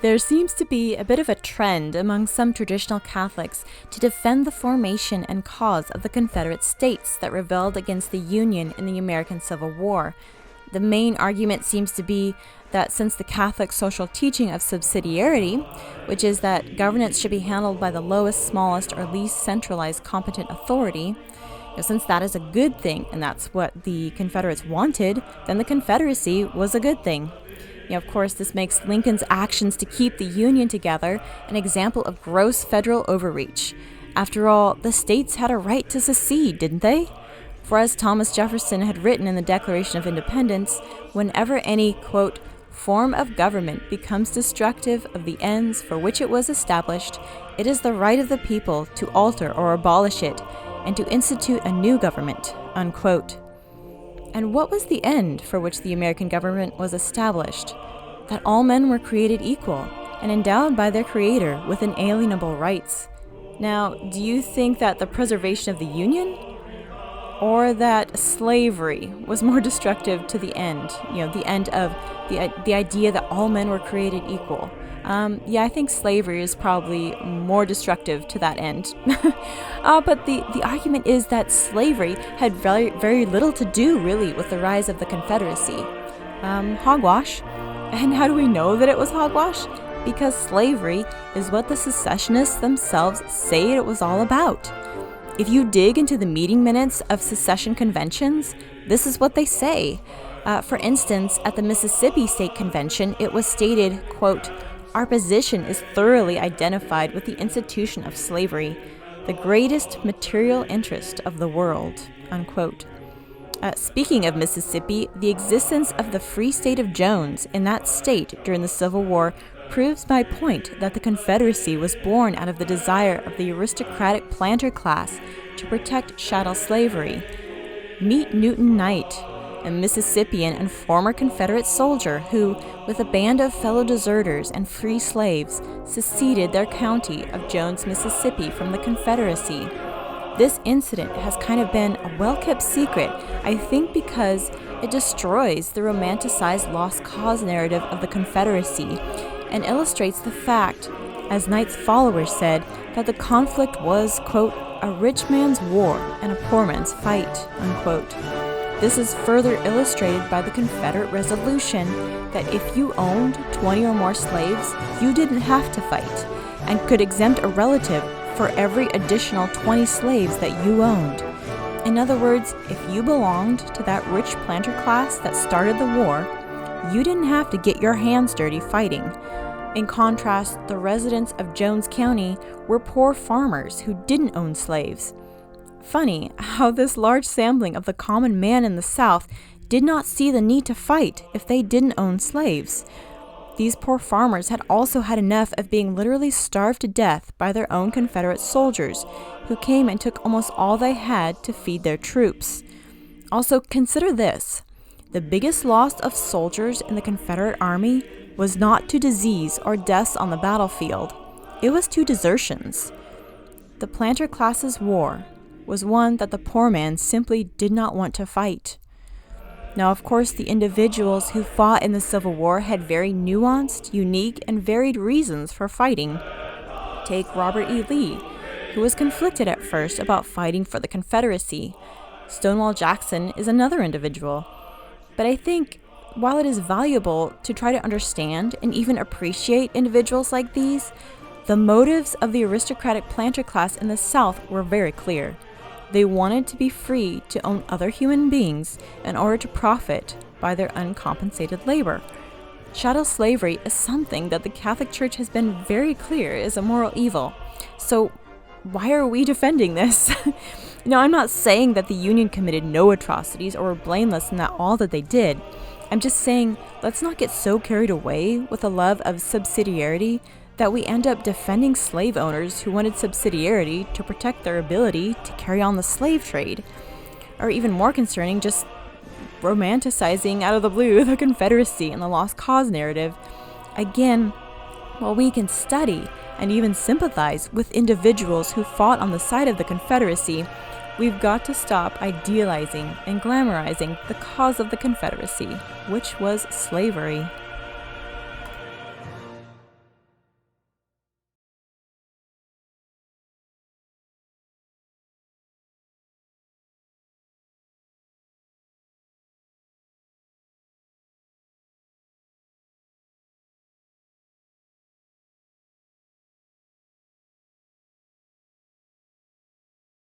There seems to be a bit of a trend among some traditional Catholics to defend the formation and cause of the Confederate States that rebelled against the Union in the American Civil War. The main argument seems to be that since the Catholic social teaching of subsidiarity, which is that governance should be handled by the lowest, smallest, or least centralized competent authority, since that is a good thing and that's what the Confederates wanted, then the Confederacy was a good thing. Of course, this makes Lincoln's actions to keep the Union together an example of gross federal overreach. After all, the states had a right to secede, didn't they? For as Thomas Jefferson had written in the Declaration of Independence, whenever any, quote, form of government becomes destructive of the ends for which it was established, it is the right of the people to alter or abolish it, and to institute a new government, unquote. And what was the end for which the American government was established? That all men were created equal and endowed by their Creator with inalienable rights. Now, do you think that the preservation of the Union or that slavery was more destructive to the end? The end of the idea that all men were created equal. I think slavery is probably more destructive to that end. But the argument is that slavery had very, very little to do, really, with the rise of the Confederacy. Hogwash. And how do we know that it was hogwash? Because slavery is what the secessionists themselves say it was all about. If you dig into the meeting minutes of secession conventions, this is what they say. For instance, at the Mississippi State Convention, it was stated, quote, "Our position is thoroughly identified with the institution of slavery, the greatest material interest of the world," unquote. Speaking of Mississippi, the existence of the Free State of Jones in that state during the Civil War proves my point that the Confederacy was born out of the desire of the aristocratic planter class to protect chattel slavery. Meet Newton Knight, a Mississippian and former Confederate soldier who, with a band of fellow deserters and free slaves, seceded their county of Jones, Mississippi from the Confederacy. This incident has kind of been a well-kept secret, I think because it destroys the romanticized lost cause narrative of the Confederacy and illustrates the fact, as Knight's followers said, that the conflict was, quote, "a rich man's war and a poor man's fight," unquote. This is further illustrated by the Confederate resolution that if you owned 20 or more slaves, you didn't have to fight, and could exempt a relative for every additional 20 slaves that you owned. In other words, if you belonged to that rich planter class that started the war, you didn't have to get your hands dirty fighting. In contrast, the residents of Jones County were poor farmers who didn't own slaves. Funny how this large sampling of the common man in the South did not see the need to fight if they didn't own slaves. These poor farmers had also had enough of being literally starved to death by their own Confederate soldiers, who came and took almost all they had to feed their troops. Also, consider this. The biggest loss of soldiers in the Confederate Army was not to disease or deaths on the battlefield. It was to desertions. The planter class's war was one that the poor man simply did not want to fight. Now, of course, the individuals who fought in the Civil War had very nuanced, unique, and varied reasons for fighting. Take Robert E. Lee, who was conflicted at first about fighting for the Confederacy. Stonewall Jackson is another individual. But I think, while it is valuable to try to understand and even appreciate individuals like these, the motives of the aristocratic planter class in the South were very clear. They wanted to be free to own other human beings in order to profit by their uncompensated labor. Chattel slavery is something that the Catholic Church has been very clear is a moral evil. So why are we defending this? I'm not saying that the Union committed no atrocities or were blameless in all that they did. I'm just saying, let's not get so carried away with the love of subsidiarity that we end up defending slave owners who wanted subsidiarity to protect their ability to carry on the slave trade. Or even more concerning, just romanticizing out of the blue the Confederacy and the lost cause narrative. Again, while we can study and even sympathize with individuals who fought on the side of the Confederacy, we've got to stop idealizing and glamorizing the cause of the Confederacy, which was slavery.